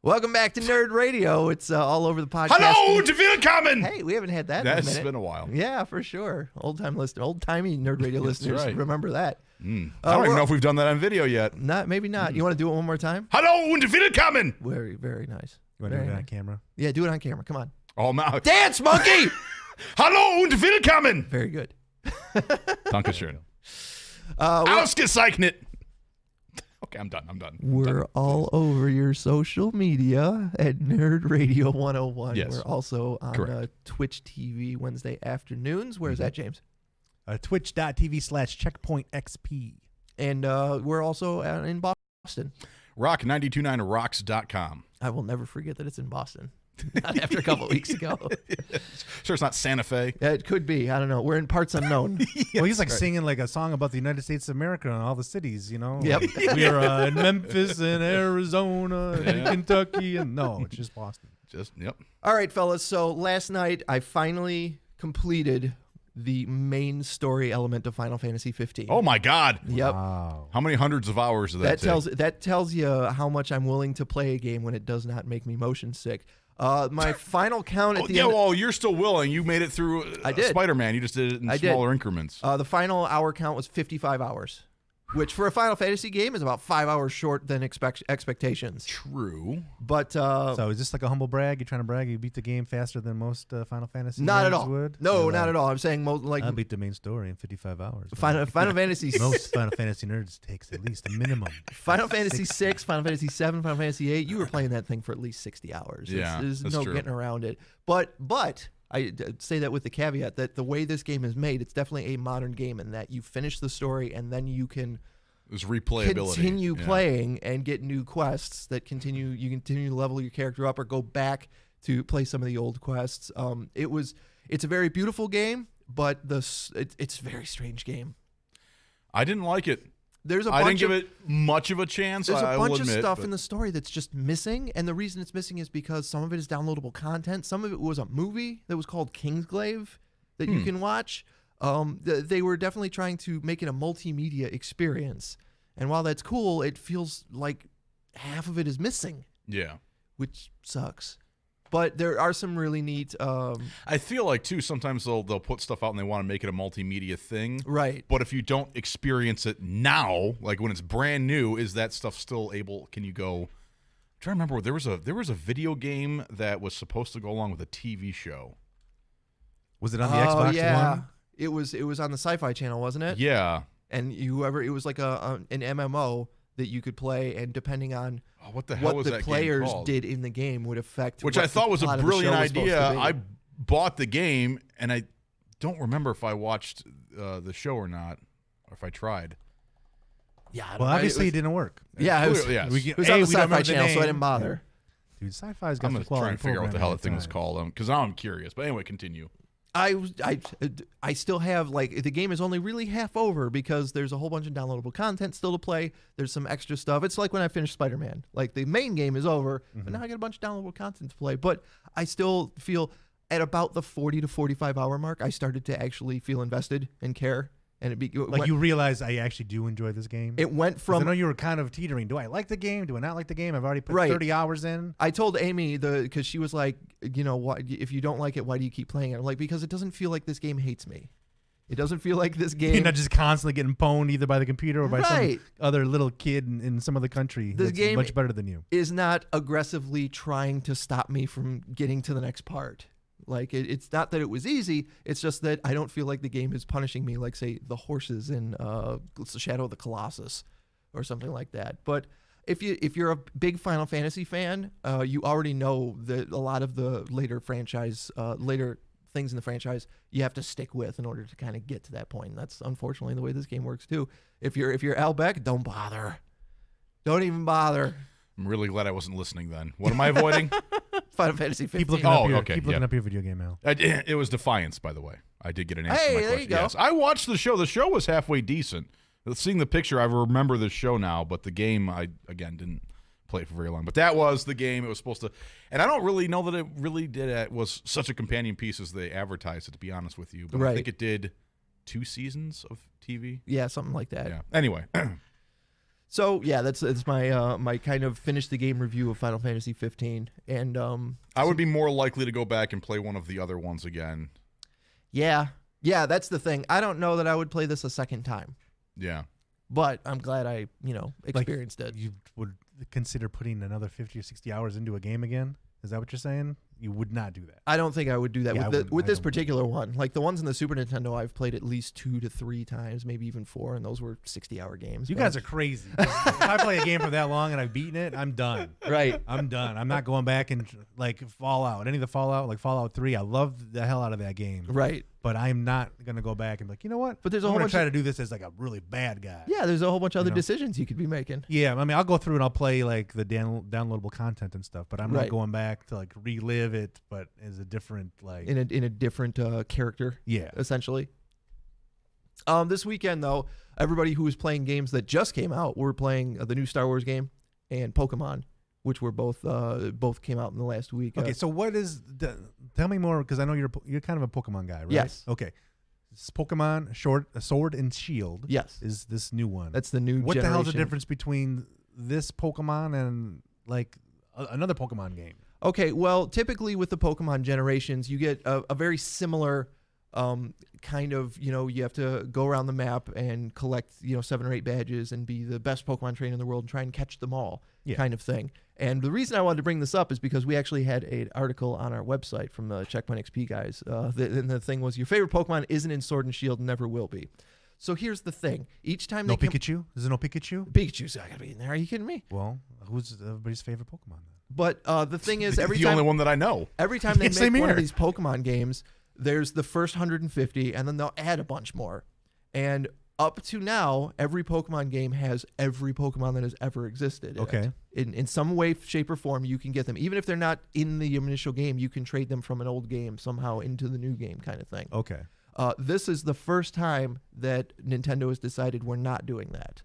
Welcome back to Nerd Radio. It's all over the podcast. Hello, to feel coming. Hey, we haven't had that. That's been a while. Yeah, for sure. Old-timey Nerd Radio listeners remember that. I don't even know if we've done that on video yet. Maybe not. You want to do it one more time? Hello, to feel coming. Very, very nice. You want to do it on camera? Yeah, do it on camera. Come on. Oh, now. Dance, monkey! Hello, to feel coming. Very good. Dankeschön. Ausgezeichnet. Okay, I'm done. We're all over your social media at Nerd Radio 101. Yes. We're also on Twitch TV Wednesday afternoons. Where's that, James? Twitch.tv/checkpointxp. And we're also in Boston. Rock929rocks.com. I will never forget that it's in Boston. Not after a couple of weeks ago. Sure, it's not Santa Fe. Yeah, it could be. I don't know. We're in parts unknown. Well, he's like singing like a song about the United States of America and all the cities, you know? Yep. Like, we're in Memphis and Arizona and Kentucky. And no, it's just Boston. Yep. All right, fellas. So last night, I finally completed the main story element of Final Fantasy 15. Oh, my God. Yep. Wow. How many hundreds of hours did that take? That tells you how much I'm willing to play a game when it does not make me motion sick. My final count at the end. Well, you're still willing. You made it through Spider-Man. You just did it in smaller increments. The final hour count was 55 hours, which for a Final Fantasy game is about 5 hours short than expectations. True. But so is this like a humble brag? You're trying to brag you beat the game faster than most Final Fantasy not at all. would? No, not at all. I'm saying I beat the main story in 55 hours. Final Fantasy. Most Final Fantasy nerds takes at least a minimum. Final Fantasy 6, Final Fantasy 7, Final Fantasy 8. You were playing that thing for at least 60 hours. There's no getting around it. But I say that with the caveat that the way this game is made, it's definitely a modern game in that you finish the story and then you can There's replayability. Continue playing and get new quests that continue to level your character up or go back to play some of the old quests. It's a very beautiful game, but it's a very strange game. I didn't like it. I didn't give it much of a chance. There's a bunch of stuff in the story that's just missing, and the reason it's missing is because some of it is downloadable content. Some of it was a movie that was called Kingsglaive that you can watch. They were definitely trying to make it a multimedia experience, and while that's cool, it feels like half of it is missing. Yeah, which sucks. But there are some really neat. I feel like too sometimes they'll put stuff out and they want to make it a multimedia thing, right? But if you don't experience it now, like when it's brand new, is that stuff still able? Can you go? I'm trying to remember. There was a video game that was supposed to go along with a TV show. Was it on the Xbox One? It was on the Sci-Fi Channel, wasn't it? Yeah. And it was like an MMO that you could play, and depending on what the hell was the that players game called? Did in the game would affect. Which I thought was a brilliant idea. I bought the game, and I don't remember if I watched the show or not, or if I tried. Yeah. Well, obviously it didn't work. Yeah, it was on the Sci-Fi Channel, so I didn't bother. Dude, Sci-Fi's got I'm going to try and figure out what the hell that thing was called, because now I'm curious. But anyway, continue. I still have, like, the game is only really half over because there's a whole bunch of downloadable content still to play. There's some extra stuff. It's like when I finished Spider-Man. Like, the main game is over, but now I got a bunch of downloadable content to play. But I still feel at about the 40 to 45 hour mark, I started to actually feel invested and care. And you realize I actually do enjoy this game. It went from. I know you were kind of teetering. Do I like the game? Do I not like the game? I've already put 30 hours in. I told Amy because she was like, if you don't like it, why do you keep playing it? I'm like, because it doesn't feel like this game hates me. It doesn't feel like this game. You're not just constantly getting pwned either by the computer or by some other little kid in some other country. This game much better than you. Is not aggressively trying to stop me from getting to the next part. Like, it's not that it was easy. It's just that I don't feel like the game is punishing me like, say, the horses in Shadow of the Colossus or something like that. But if you're a big Final Fantasy fan, you already know that a lot of the later things in the franchise you have to stick with in order to kind of get to that point. And that's unfortunately the way this game works too. If you're Al Beck, don't bother. Don't even bother. I'm really glad I wasn't listening then. What am I avoiding? Final Fantasy 15. Keep looking up your video game, Al. It was Defiance, by the way. I did get an answer to my question. There you go. Yes. I watched the show. The show was halfway decent. Seeing the picture, I remember the show now, but the game, I, again, didn't play it for very long. But that was the game. It was supposed to, and I don't really know that it really was such a companion piece as they advertised it, to be honest with you. But I think it did 2 seasons of TV. Yeah, something like that. Yeah. Anyway. So yeah, that's my my kind of finish the game review of Final Fantasy 15, and I would be more likely to go back and play one of the other ones again. Yeah, that's the thing. I don't know that I would play this a second time. Yeah, but I'm glad I experienced it. You would consider putting another 50 or 60 hours into a game again? Is that what you're saying? You would not do that. I don't think I would do that Yeah, with this particular one. Like the ones in the Super Nintendo, I've played at least 2 to 3 times, maybe even 4, and those were 60-hour games. You guys are crazy. If I play a game for that long and I've beaten it, I'm done. Right. I'm done. I'm not going back and like Fallout. Any of the Fallout, like Fallout 3, I love the hell out of that game. Right. But I'm not going to go back and be like, you know what? But there's a I'm whole going bunch to try to do this as like a really bad guy. Yeah, there's a whole bunch of other decisions you could be making. Yeah, I mean, I'll go through and I'll play like the downloadable content and stuff, but I'm not going back to like relive it, but as a different like in a different character. Yeah, essentially. This weekend though, everybody who was playing games that just came out, we're playing the new Star Wars game and Pokemon, which were both came out in the last week. Okay, so what is tell me more, because I know you're kind of a Pokemon guy, right? Yes. Okay. It's Pokemon Sword and Shield. Yes. Is this new one? That's the new. What generation. the hell's the difference between this Pokemon and like another Pokemon game? Okay, well, typically with the Pokemon generations, you get a very similar kind of, you have to go around the map and collect, 7 or 8 badges and be the best Pokemon trainer in the world and try and catch them all, kind of thing. And the reason I wanted to bring this up is because we actually had an article on our website from the Checkpoint XP guys. And the thing was, your favorite Pokemon isn't in Sword and Shield and never will be. So here's the thing. Each time no Pikachu? Is there no Pikachu? Pikachu's not going to be in there. Are you kidding me? Well, who's everybody's favorite Pokemon then? But the thing is, the only one that I know. Every time they make one of these Pokemon games, there's the first 150, and then they'll add a bunch more. And up to now, every Pokemon game has every Pokemon that has ever existed. Okay. In some way, shape, or form, you can get them. Even if they're not in the initial game, you can trade them from an old game somehow into the new game kind of thing. Okay. This is the first time that Nintendo has decided we're not doing that.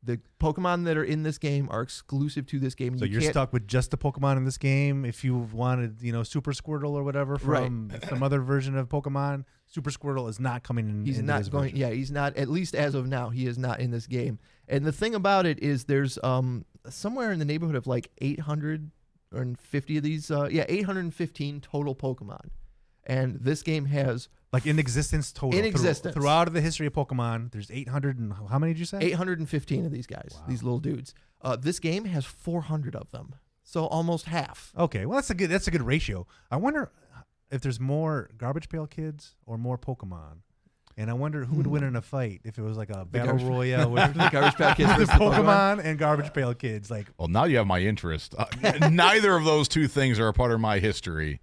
The Pokemon that are in this game are exclusive to this game. So you're stuck with just the Pokemon in this game. If you wanted, Super Squirtle or whatever from some other version of Pokemon, Super Squirtle is not coming in. He's not going. Version. Yeah, he's not. At least as of now, he is not in this game. And the thing about it is, there's somewhere in the neighborhood of like 850 of these. 815 total Pokemon. And this game has like in existence total. In existence. Throughout the history of Pokemon, there's 800 and how many did you say? 815 of these guys, these little dudes. This game has 400 of them. So almost half. Okay, well that's a good ratio. I wonder if there's more Garbage Pail Kids or more Pokemon. And I wonder who would win in a fight if it was like a battle royale with the Garbage Pail Kids, the Pokemon and Garbage Pail Kids. Like, well, now you have my interest. Neither of those two things are a part of my history,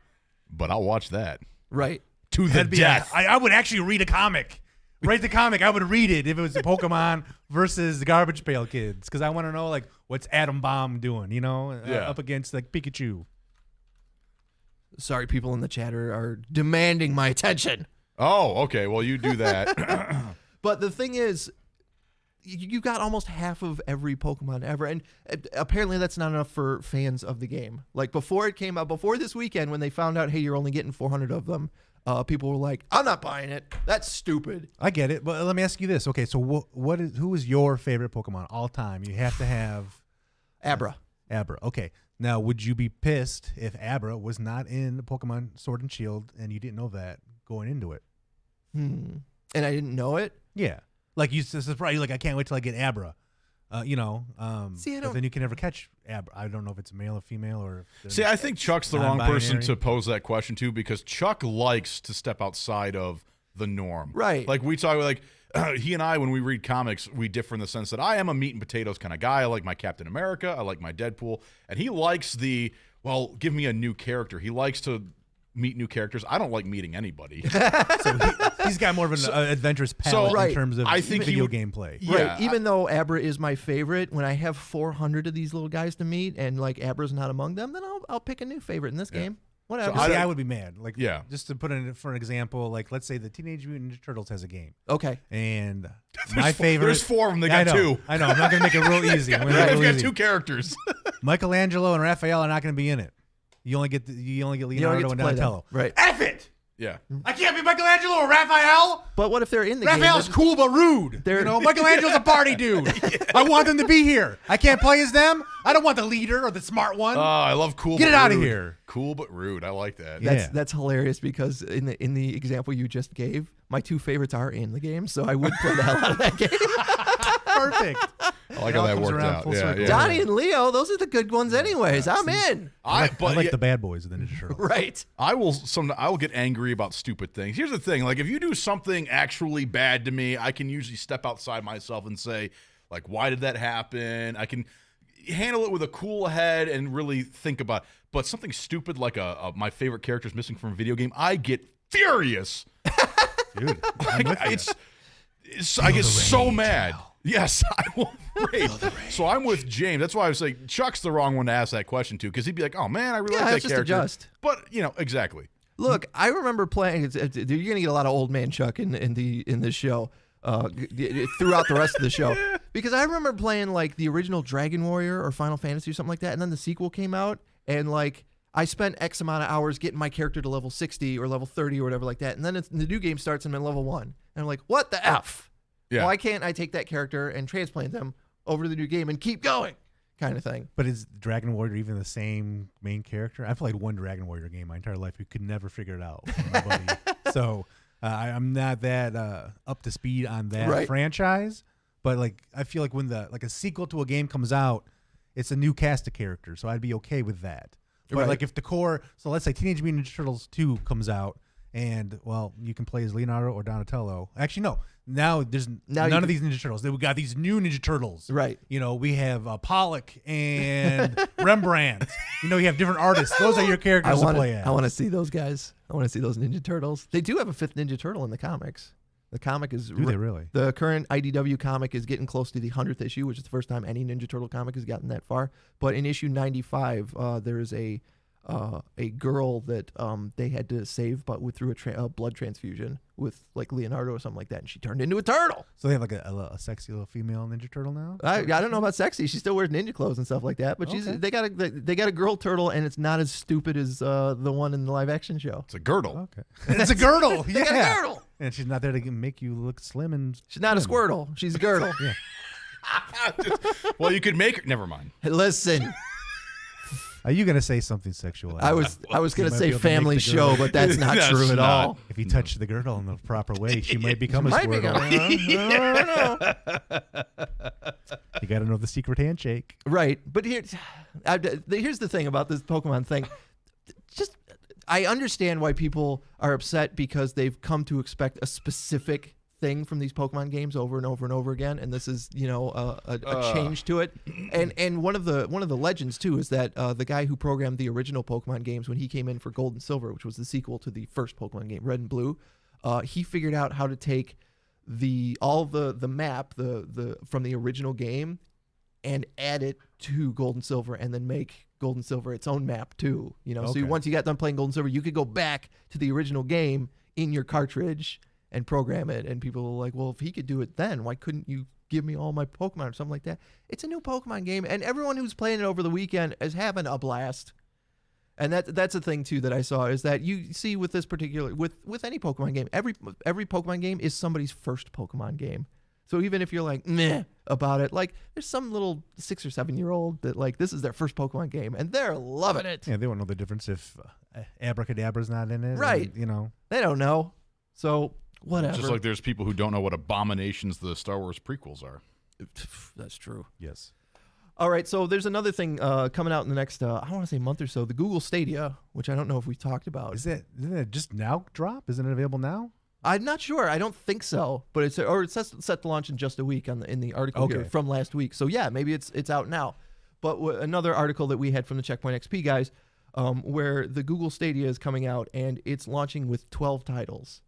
but I'll watch that. Right. To the death. I would actually read a comic. Write the comic. I would read it if it was the Pokemon versus the Garbage Pail Kids, because I want to know like what's Atom Bomb doing, up against like Pikachu. Sorry, people in the chat are demanding my attention. Oh, okay. Well, you do that. But the thing is, you got almost half of every Pokemon ever, and apparently that's not enough for fans of the game. Like before it came out, before this weekend, when they found out, hey, you're only getting 400 of them, people were like, I'm not buying it. That's stupid. I get it, but let me ask you this. Okay, so who is your favorite Pokemon all time? You have to have Abra. Abra. Okay. Now, would you be pissed if Abra was not in Pokemon Sword and Shield and you didn't know that going into it? And I didn't know it? Yeah. Like you surprised, like I can't wait till I get Abra. See, but then you can never catch Abra. I don't know if it's male or female or. See, I think Chuck's the wrong person to pose that question to, because Chuck likes to step outside of the norm. Right. Like we talk, like he and I, when we read comics, we differ in the sense that I am a meat and potatoes kind of guy. I like my Captain America. I like my Deadpool, and he likes give me a new character. He likes to meet new characters. I don't like meeting anybody. So he's got more of an adventurous palette in terms of video gameplay. Yeah. Right. Even though Abra is my favorite, when I have 400 of these little guys to meet and like Abra's not among them, then I'll pick a new favorite in this game. Whatever. So I would be mad. Like, just to put it for an example, like let's say the Teenage Mutant Ninja Turtles has a game. Okay. And my favorite. There's 4 of them. They got 2. I know. I'm not going to make it real easy. They've got 2 characters. Michelangelo and Raphael are not going to be in it. You only get Leonardo and Donatello. Right. F it. Yeah. I can't be Michelangelo or Raphael. But what if they're in the game? Raphael's cool but rude. They're- You know, Michelangelo's a party dude. I want them to be here. I can't play as them. I don't want the leader or the smart one. Oh, I love cool. Get but it out of rude. here. Cool but rude. I like that. Yeah. That's hilarious because in the example you just gave, my two favorites are in the game, so I would play the hell out of that game. Perfect. I like It how all that comes worked around out. full Yeah, circle. yeah. Donnie and Leo, those are the good ones anyways. I'm in. I But like yeah, the bad boys of the Ninja Turtles. Right. I will get angry about stupid things. Here's the thing, like if you do something actually bad to me, I can usually step outside myself and say, like, why did that happen? I can handle it with a cool head and really think about it. But something stupid like my favorite character is missing from a video game, I get furious. Dude, I get so mad. Yes, I will rage. So I'm with James. That's why I was like, Chuck's the wrong one to ask that question to, because he'd be like, "Oh man, I really like that it's just character." adjust. But exactly. Look, I remember playing. You're gonna get a lot of old man Chuck in this show throughout the rest of the show, because I remember playing like the original Dragon Warrior or Final Fantasy or something like that, and then the sequel came out, and like I spent X amount of hours getting my character to level 60 or level 30 or whatever like that, and then the new game starts and I'm at level 1, and I'm like, what the f? Yeah. Why can't I take that character and transplant them over to the new game and keep going, kind of thing? But is Dragon Warrior even the same main character? I played one Dragon Warrior game my entire life. We could never figure it out with my buddy. So I'm not that up to speed on that franchise. But like I feel like when a sequel to a game comes out, it's a new cast of characters. So I'd be okay with that. But like if the core, so let's say Teenage Mutant Ninja Turtles 2 comes out, and well, you can play as Leonardo or Donatello. Actually, no. Now there's none of these Ninja Turtles. We got these new Ninja Turtles. Right. You know, we have Pollock and Rembrandt. You know, you have different artists. Those are your characters to play as. I want to see those guys. I want to see those Ninja Turtles. They do have a fifth Ninja Turtle in the comics. The comic is... Do they really? The current IDW comic is getting close to the 100th issue, which is the first time any Ninja Turtle comic has gotten that far. But in issue 95, there is a girl that they had to save, but through a blood transfusion with like Leonardo or something like that, and she turned into a turtle. So they have like a sexy little female Ninja Turtle now. I don't know about sexy. She still wears ninja clothes and stuff like that, but they got a girl turtle, and it's not as stupid as the one in the live action show. It's a girdle. Okay, it's a girdle. They got a girdle, and she's not there to make you look slim and. She's not a Squirtle. She's a girdle. Yeah. Well, you could make her. Never mind. Hey, listen. Are you gonna say something sexual? I was gonna might say be able to family make the show, girdle. but that's not That's true at not. all. If you touch the girdle in the proper way, she might become a Might Squirtle. be, You got to know the secret handshake. right, but here's the thing about this Pokemon thing. Just I understand why people are upset because they've come to expect a specific thing from these Pokemon games over and over and over again, and this is a change to it. And one of the legends too is that the guy who programmed the original Pokemon games, when he came in for Gold and Silver, which was the sequel to the first Pokemon game, Red and Blue, he figured out how to take all the map from the original game and add it to Gold and Silver, and then make Gold and Silver its own map too. So Okay. once you got done playing Gold and Silver, you could go back to the original game in your cartridge and program it. And people were like, well, if he could do it then, why couldn't you give me all my Pokemon or something like that? It's a new Pokemon game, and everyone who's playing it over the weekend is having a blast. And that's a thing too that I saw, is that you see with this particular with any Pokemon game, every Pokemon game is somebody's first Pokemon game. So even if you're like meh about it, like there's some little 6 or 7 year old that like this is their first Pokemon game and they're loving it. Yeah, they won't know the difference if Abracadabra's not in it. Right. And, They don't know. So whatever. Just like there's people who don't know what abominations the Star Wars prequels are. That's true. Yes. All right, so there's another thing coming out in the next, I want to say month or so, the Google Stadia, which I don't know if we talked about. Isn't it just now drop? Isn't it available now? I'm not sure. I don't think so, but it's set to launch in just a week in the article here from last week. So yeah, maybe it's out now. But another article that we had from the Checkpoint XP guys, where the Google Stadia is coming out and it's launching with 12 titles.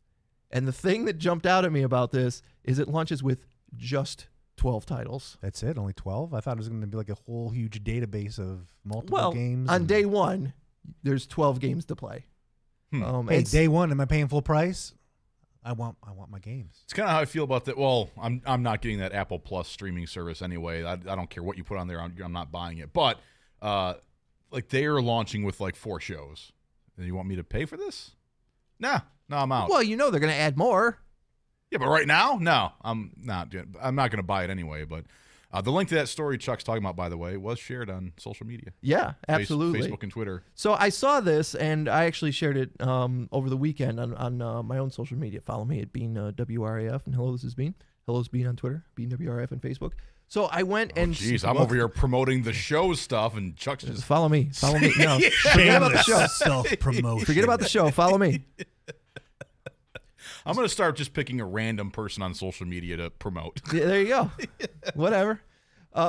And the thing that jumped out at me about this is it launches with just 12 titles. That's it? Only 12? I thought it was going to be like a whole huge database of multiple games. On day one, there's 12 games to play. Hey, day one, am I paying full price? I want my games. It's kind of how I feel about that. Well, I'm not getting that Apple Plus streaming service anyway. I don't care what you put on there. I'm not buying it. But like they are launching with like 4 shows. And you want me to pay for this? Nah, No, I'm out. Well, you know they're going to add more. Yeah, but right now, no, I'm not going to buy it anyway. But the link to that story Chuck's talking about, by the way, was shared on social media. Yeah, absolutely. Facebook and Twitter. So I saw this, and I actually shared it over the weekend on my own social media. Follow me at Bean WRAF, and hello, this is Bean. Hello's Bean on Twitter, Bean WRAF on Facebook. So I went and... Jeez, I'm over here promoting the show stuff, and Chuck's just... Follow me. Follow me. No, forget about the show. Self-promotion. Forget about the show. Follow me. I'm going to start just picking a random person on social media to promote. Yeah, there you go. Whatever.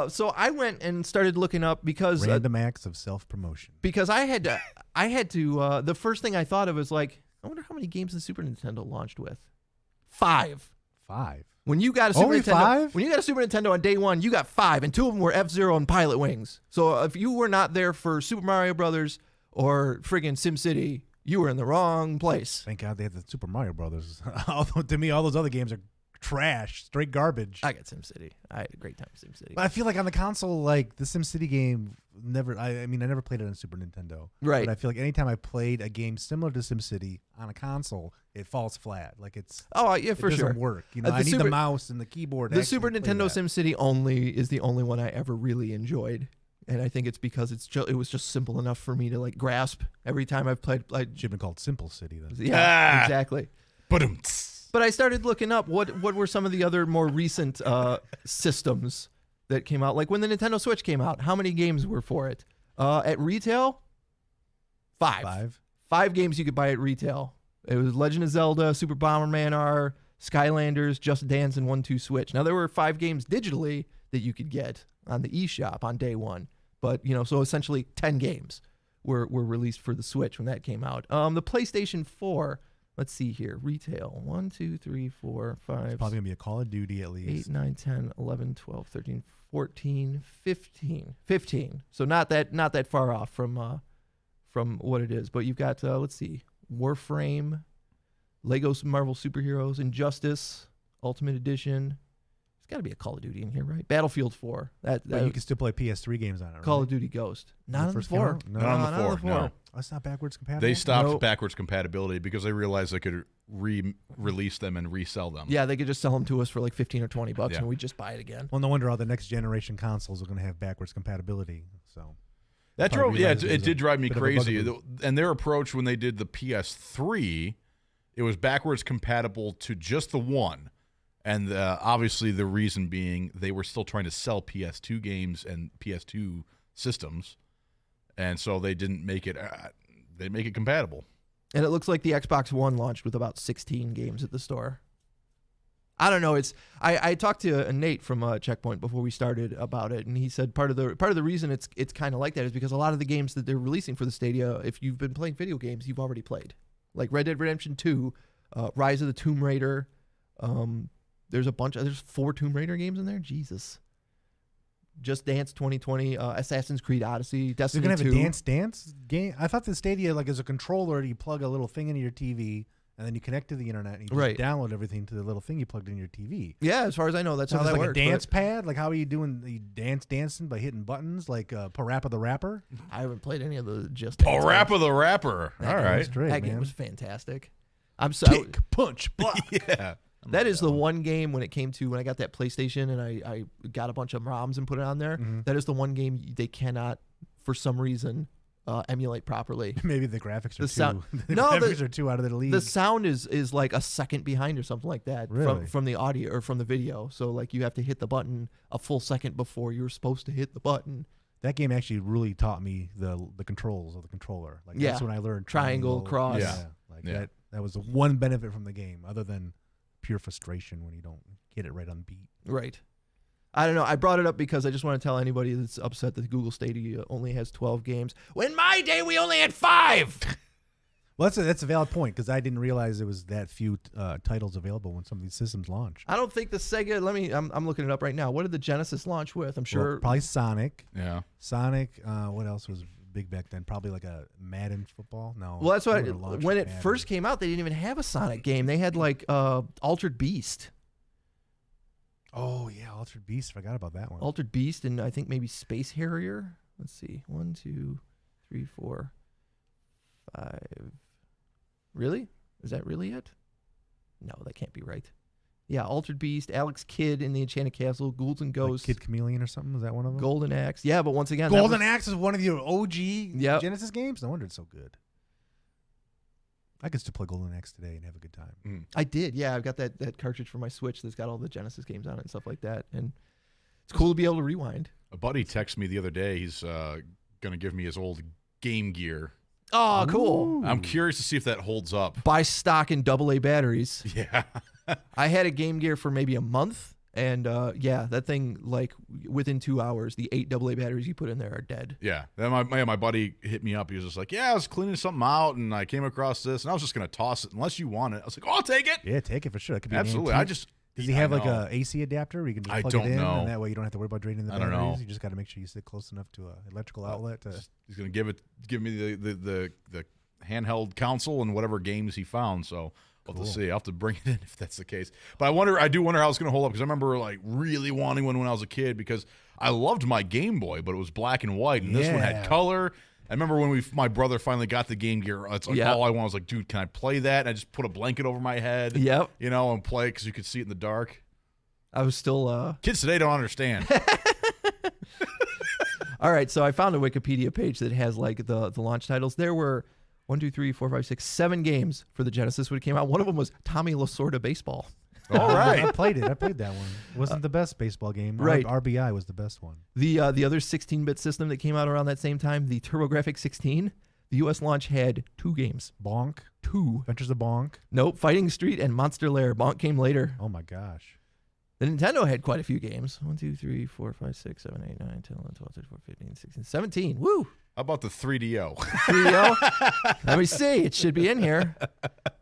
So I went and started looking up because... Random acts of self-promotion. Because I had to... the first thing I thought of was like, I wonder how many games the Super Nintendo launched with. 5. 5. When you got a Super Only Nintendo, 5? When you got a Super Nintendo on day one, you got 5, and 2 of them were F-Zero and Pilot Wings. So if you were not there for Super Mario Brothers or friggin' SimCity, you were in the wrong place. Thank God they had the Super Mario Brothers. Although to me, all those other games are trash, straight garbage. I got SimCity. I had a great time with SimCity. But I feel like on the console, like the SimCity game, I never played it on Super Nintendo. Right. But I feel like anytime I played a game similar to SimCity on a console, it falls flat. Like it doesn't work. You know, I need the mouse and the keyboard. The Super Nintendo SimCity is the only one I ever really enjoyed. And I think it's because it was just simple enough for me to like grasp every time I've played. Should have been called Simple City then. Yeah, exactly. But I started looking up what were some of the other more recent systems that came out. Like when the Nintendo Switch came out, how many games were for it? At retail, 5. 5 games you could buy at retail. It was Legend of Zelda, Super Bomberman R, Skylanders, Just Dance, and 1-2 Switch. Now there were 5 games digitally that you could get on the eShop on day one. But, so essentially 10 games were released for the Switch when that came out. The PlayStation 4, let's see here. Retail, 1, 2, 3, 4, 5. It's probably going to be a Call of Duty at least. 8, 9, 10, 11, 12, 13, 14, 15. 15. So not that far off from what it is. But you've got, let's see, Warframe, Lego Marvel Superheroes, Injustice, Ultimate Edition. There's got to be a Call of Duty in here, right? Battlefield 4. But you can still play PS3 games on it, right? Call of Duty Ghost. Not on the 4. No. Not on the 4. No. Oh, it's not backwards compatible? They stopped backwards compatibility because they realized they could re-release them and resell them. Yeah, they could just sell them to us for like $15 or $20 and we'd just buy it again. Well, no wonder all the next generation consoles are going to have backwards compatibility. So that it did drive me crazy. And their approach when they did the PS3, it was backwards compatible to just the one. And obviously the reason being they were still trying to sell PS2 games and PS2 systems, and so they didn't make it. They make it compatible. And it looks like the Xbox One launched with about 16 games at the store. I don't know. I talked to Nate from Checkpoint before we started about it, and he said part of the reason it's kind of like that is because a lot of the games that they're releasing for the Stadia, if you've been playing video games, you've already played, like Red Dead Redemption 2, Rise of the Tomb Raider. There's 4 Tomb Raider games in there. Jesus. Just Dance 2020, Assassin's Creed Odyssey, Destiny 2. They're going to have a dance game? I thought the Stadia, like, as a controller, you plug a little thing into your TV, and then you connect to the internet, and you just download everything to the little thing you plugged in your TV. Yeah, as far as I know, that's how that works. works. Like a dance pad? Like, how are you doing? Are you dancing by hitting buttons, like Parappa the Rapper? I haven't played any of the Just Dance. Parappa the Rapper. All right. That game was fantastic. Kick, punch, block. Yeah. That is the one game when I got that PlayStation and I got a bunch of ROMs and put it on there. Mm-hmm. That is the one game they cannot, for some reason, emulate properly. Maybe the graphics are too out of the league. The sound is like a second behind or something like that from the audio or from the video. So like you have to hit the button a full second before you're supposed to hit the button. That game actually really taught me the controls of the controller. Like that's when I learned triangle, cross. Yeah. That was the one benefit from the game, other than pure frustration when you don't get it right on beat. Right. I don't know. I brought it up because I just want to tell anybody that's upset that Google Stadia only has 12 games. When in my day, we only had 5. Well, that's a valid point because I didn't realize there was that few titles available when some of these systems launch. I don't think the Sega. I'm looking it up right now. What did the Genesis launch with? I'm sure probably Sonic. Yeah. Sonic. What else was big back then? Probably like a Madden football. No. Well, that's what. When it first came out, they didn't even have a Sonic game. They had like Altered Beast. Oh yeah, Altered Beast. Forgot about that one. Altered Beast and I think maybe Space Harrier. Let's see. 1, 2, 3, 4, 5. Really? Is that really it? No, that can't be right. Yeah, Altered Beast, Alex Kidd in the Enchanted Castle, Ghouls and Ghosts. Like Kid Chameleon or something? Is that one of them? Golden Axe. Yeah, but once again, Golden Axe is one of your OG Yep. Genesis games? No wonder it's so good. I could still play Golden Axe today and have a good time. I did. Yeah, I've got that cartridge for my Switch that's got all the Genesis games on it and stuff like that. And it's cool to be able to rewind. A buddy texted me the other day. He's going to give me his old Game Gear. Oh, cool. I'm curious to see if that holds up. Buy stock in AA batteries. Yeah. I had a Game Gear for maybe a month. And yeah, that thing, like within 2 hours, the 8 AA batteries you put in there are dead. Yeah. Then my buddy hit me up. He was just like, yeah, I was cleaning something out and I came across this and I was just going to toss it unless you want it. I was like, oh, I'll take it. Yeah, take it for sure. It could be Absolutely. Does he have like a AC adapter where you can just plug it in and that way you don't have to worry about draining the batteries? I don't know. You just got to make sure you sit close enough to an electrical outlet. He's going to give me the handheld console and whatever games he found. So we'll have to see. I'll have to bring it in if that's the case. But I do wonder how it's going to hold up because I remember like really wanting one when I was a kid because I loved my Game Boy, but it was black and white, and this one had color. I remember when my brother finally got the Game Gear. It's like all I wanted was like, dude, can I play that? And I just put a blanket over my head, and play because you could see it in the dark. I was still kids today don't understand. All right, so I found a Wikipedia page that has like the launch titles. There were 7 games for the Genesis when it came out. One of them was Tommy Lasorda Baseball. All right. I played it. I played that one. It wasn't the best baseball game. Right. RBI was the best one. The other 16-bit system that came out around that same time, the TurboGrafx 16, the U.S. launch had 2 games. Bonk. 2. Adventures of Bonk. Nope. Fighting Street and Monster Lair. Bonk came later. Oh, my gosh. The Nintendo had quite a few games. 1, 2, 3, 4, 5, 6, 7, 8, 9, 10, 11, 12, 13, 14, 15, 16, 17. Woo! How about the 3DO? 3DO? Let me see. It should be in here.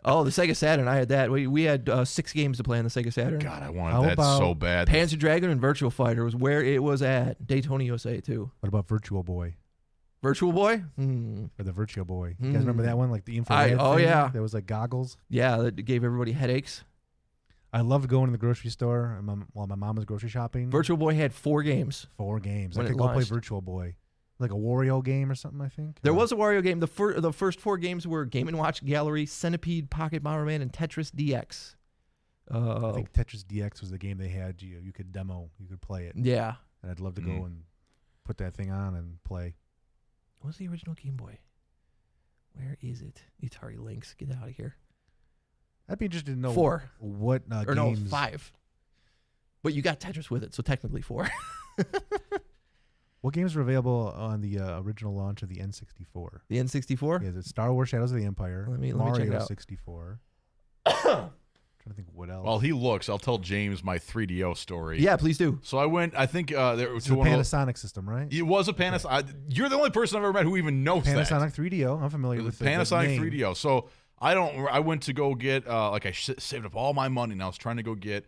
Oh, the Sega Saturn. I had that. We had 6 games to play on the Sega Saturn. God, I wanted that so bad. Panzer Dragoon and Virtual Fighter was where it was at. Daytona, USA, too. What about Virtual Boy? Virtual Boy? Or the Virtual Boy. You guys remember that one? Like the infrared thing? Yeah. There was like goggles. Yeah, that gave everybody headaches. I loved going to the grocery store while my mom was grocery shopping. Virtual Boy had 4 games. 4 games. I could go play Virtual Boy. Like a Wario game or something, I think. There was a Wario game. The first 4 games were Game & Watch Gallery, Centipede, Pocket Bomberman, and Tetris DX. I think Tetris DX was the game they had. You could demo. You could play it. Yeah. And I'd love to go and put that thing on and play. What was the original Game Boy? Where is it? Atari Lynx. Get out of here. I'd be interested to know 4. What or games. No, 5. But you got Tetris with it, so technically 4. What games were available on the original launch of the N64? The N64? Yeah, the Star Wars Shadows of the Empire. Let me Mario check it out. 64. Trying to think what else. While he looks, I'll tell James my 3DO story. Yeah, please do. So I went, I think there was a Panasonic system, right? It was a Panasonic. You're the only person I've ever met who even knows Panasonic 3DO. I'm familiar with Panasonic the 3DO. So I went to go get I saved up all my money and I was trying to go get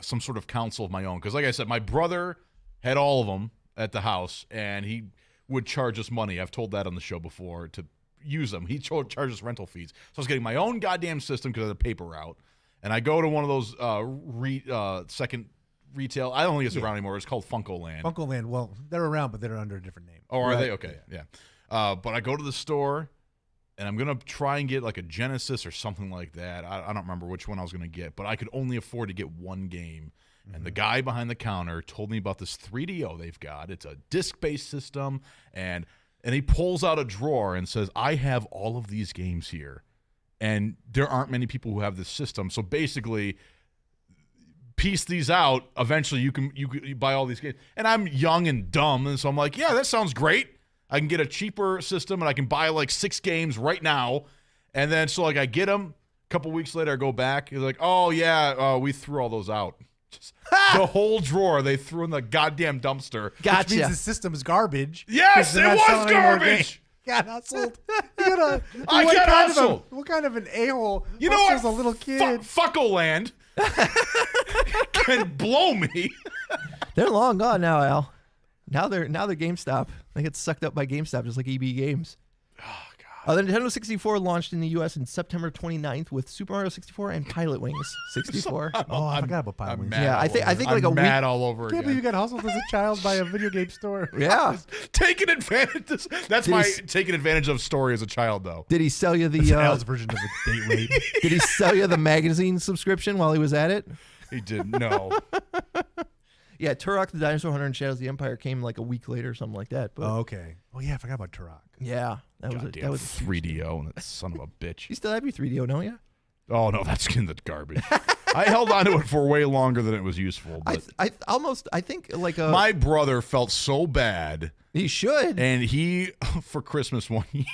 some sort of console of my own because, like I said, my brother had all of them at the house and he would charge us money. I've told that on the show before to use them. He charged us rental fees. So I was getting my own goddamn system because of the paper route. And I go to one of those second retail. I don't think it's around anymore. It's called Funkoland. Funkoland. Well, they're around, but they're under a different name. Oh, are they? Okay, yeah. But I go to the store. And I'm going to try and get like a Genesis or something like that. I don't remember which one I was going to get, but I could only afford to get one game. Mm-hmm. And the guy behind the counter told me about this 3DO they've got. It's a disc-based system, and he pulls out a drawer and says, I have all of these games here. And there aren't many people who have this system. So basically, piece these out. Eventually, you buy all these games. And I'm young and dumb, and so I'm like, yeah, that sounds great. I can get a cheaper system, and I can buy like 6 games right now. And then so like I get them. A couple weeks later, I go back. He's like, oh, yeah, we threw all those out. Just the whole drawer they threw in the goddamn dumpster. Gotcha. Which means the system's garbage. Yes, it was garbage. Got hustled. I got hustled. What kind of an a-hole you know what? As a little kid? Fuckoland can blow me. They're long gone now, Al. Now they're GameStop. They get sucked up by GameStop just like EB Games. Oh, The Nintendo 64 launched in the U.S. in September 29th with Super Mario 64 and Pilot Wings 64. Oh, I forgot about Pilot Wings. Yeah, I think like I'm a mad week. all over I can't again. believe you got hustled as a child by a video game store. Yeah. Taking advantage. That's my taking advantage of story as a child, though. Did he sell you That's the Al's version of a date rape. Did he sell you the magazine subscription while he was at it? He didn't know. Yeah, Turok the Dinosaur Hunter and Shadows of the Empire came like a week later or something like that. But Oh, okay. Oh, yeah, I forgot about Turok. yeah, that was Goddamn that was 3DO and that son of a bitch. You still have your 3DO, don't you? Oh no, that's in the garbage. I held on to it for way longer than it was useful. But I think like a my brother felt so bad, he should. and he for Christmas one year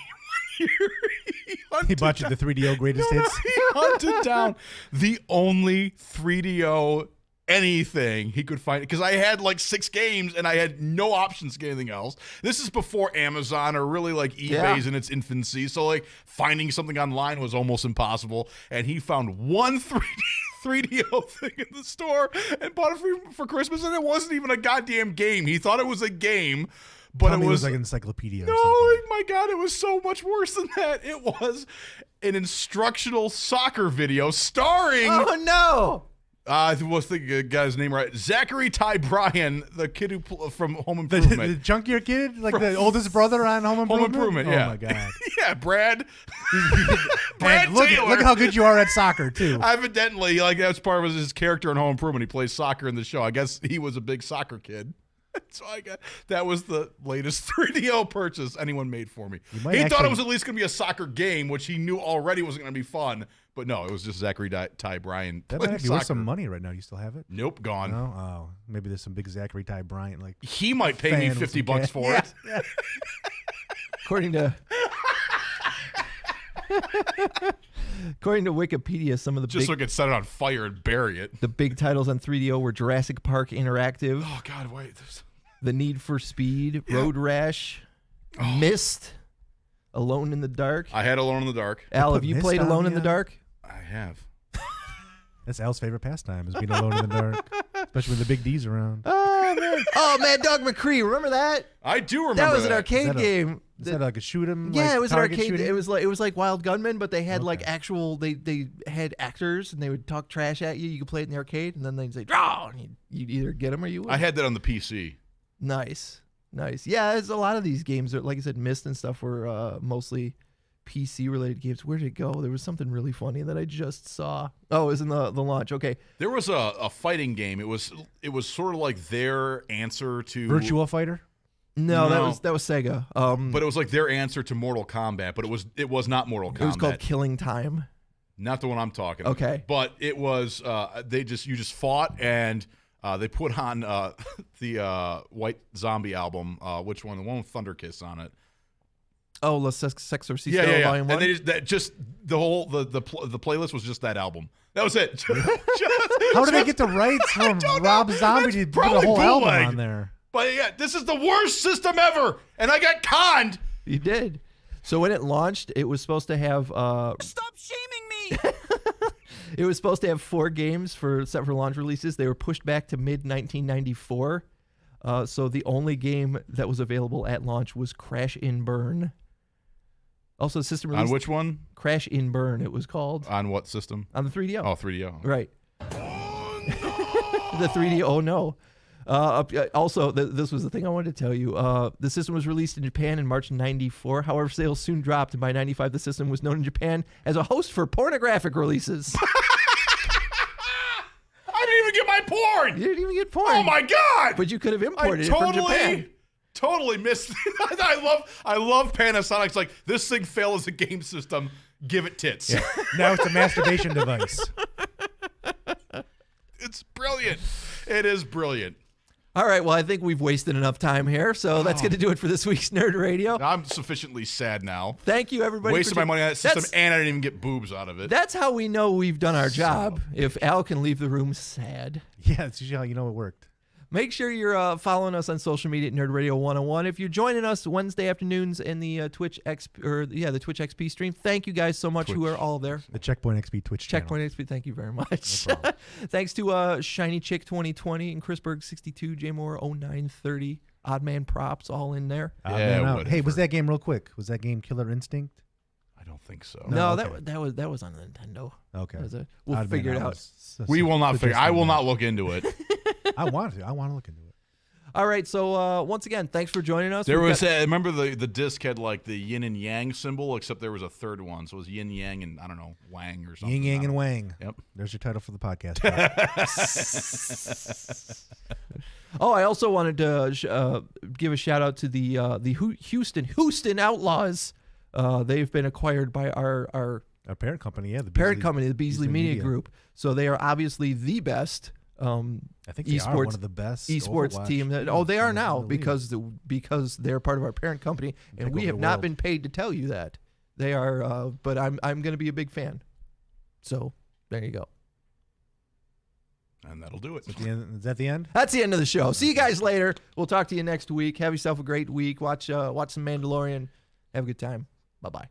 He bought you the 3DO greatest hits. He hunted down the only 3DO anything he could find, because I had like 6 games and I had no options to get anything else. This is before Amazon or really like eBay's in its infancy, so like finding something online was almost impossible. And he found one 3DO thing in the store and bought it for Christmas, and it wasn't even a goddamn game. He thought it was a game, but Tell me it was like an encyclopedia or no, something. my God, it was so much worse than that. It was an instructional soccer video starring Oh no! I was thinking the guy's name right. Zachary Ty Bryan, the kid who from Home Improvement. The chunkier kid? Like the oldest brother on Home Improvement? Home Improvement, yeah. Oh, my God. Yeah, Brad. Brad And look Taylor. how good you are at soccer, too. Evidently, like that's part of his character in Home Improvement. He plays soccer in the show. I guess he was a big soccer kid. So that was the latest 3DO purchase anyone made for me. He thought it was at least going to be a soccer game, which he knew already wasn't going to be fun. But no, it was just Zachary Ty Bryan That playing might be soccer. worth some money right now. Do you still have it? Nope, gone. No? Oh, maybe there's some big Zachary Ty Bryant like. He might pay me fan with some $50 cash. for it. Yeah. According to Wikipedia, some of the Just so I could set it on fire and bury it. the big titles on 3DO were Jurassic Park Interactive, Oh, God, wait. The Need for Speed, Road Rash, Mist, Alone in the Dark. I had Alone in the Dark. Al, put have you Mist played on Alone in the ya? Dark? I have. That's Al's favorite pastime, is being alone in the dark. Especially when the big D's around. Oh man! Oh man, Dog McCree, remember that? I do remember That was an Is arcade that a- game. Is that like a shoot 'em? Yeah, like it was an target arcade. shooting? It was like Wild Gunman, but they had like Okay. actual. They had actors and they would talk trash at you. You could play it in the arcade, and then they'd say "draw," and you'd either get them or you wouldn't. I had that on the PC. Nice. Yeah, there's a lot of these games. That, like I said, Myst and stuff were mostly PC related games. Where did it go? There was something really funny that I just saw. Oh, it was in the launch. Okay. There was a fighting game. It was sort of like their answer to Virtua Fighter? No, No. that was Sega. but it was like their answer to Mortal Kombat. But it was not Mortal Kombat. It was called Killing Time. Not the one I'm talking. Okay. about. But it was you just fought and they put on the White Zombie album. Which one? The one with Thunder Kiss on it. Oh, La Sexorcisto Yeah. Volume 1. And they just the whole the playlist was just that album. That was it. How did they get the rights from Rob Zombie to put a probably whole album bootleg. on there? But yeah, this is the worst system ever, and I got conned. You did. So when it launched, it was supposed to have Stop shaming me! it was supposed to have 4 games set for launch releases. They were pushed back to mid 1994. So the only game that was available at launch was Crash in Burn. Also, the system released On which one? Crash in Burn. It was called On what system? on the 3DO. Oh, 3DO. Right. The 3D. Oh no. Also, this was the thing I wanted to tell you. The system was released in Japan in March '94. However, sales soon dropped, and by '95, the system was known in Japan as a host for pornographic releases. I didn't even get my porn. You didn't even get porn. Oh my god! But you could have I imported it from Japan. totally missed. I love Panasonic. It's like this thing failed as a game system. Give it tits. Yeah. Now it's a masturbation device. It's brilliant. It is brilliant. All right, well, I think we've wasted enough time here, so that's going to do it for this week's Nerd Radio. I'm sufficiently sad now. Thank you, everybody. Wasted my money on that system, That's- and I didn't even get boobs out of it. That's how we know we've done our job. If Al can leave the room sad. Yeah, it's usually how you know it worked. Make sure you're following us on social media at Nerd Radio 101. If you're joining us Wednesday afternoons in the Twitch XP stream, thank you guys so much who are all there. The Checkpoint XP Twitch channel. Checkpoint XP, thank you very much. No problem. Thanks to Shiny Chick 2020 and Chrisberg 62, J Moore 0930, Oddman Props all in there. Yeah, Man out. whatever. Hey, was that game real quick? Was that game Killer Instinct? think so. No, No, okay. that was on the Nintendo. Okay. We'll I'd figure been- it I out. was We will not figure. I will suggesting not look into it. that. I want to look into it. All right, so once again, thanks for joining us. There We've was, got- remember the disc had like the yin and yang symbol, except there was a third one. So it was yin yang and I don't know, wang or something. Yin, yang, I don't and know. wang. Yep. There's your title for the podcast. Oh, I also wanted to give a shout out to the Houston Outlaws. They've been acquired by our Our parent company, yeah. The parent Beasley- company, the Beasley Media Group. So they are obviously the best I think they are one of the best esports Overwatch team. teams They are in now the league. because they're part of our parent company, and Take we over have the not world. been paid to tell you that. They are, but I'm going to be a big fan. So there you go. And that'll do it. Is that the end? That's the end of the show. See you guys later. We'll talk to you next week. Have yourself a great week. Watch some Mandalorian. Have a good time. Bye-bye.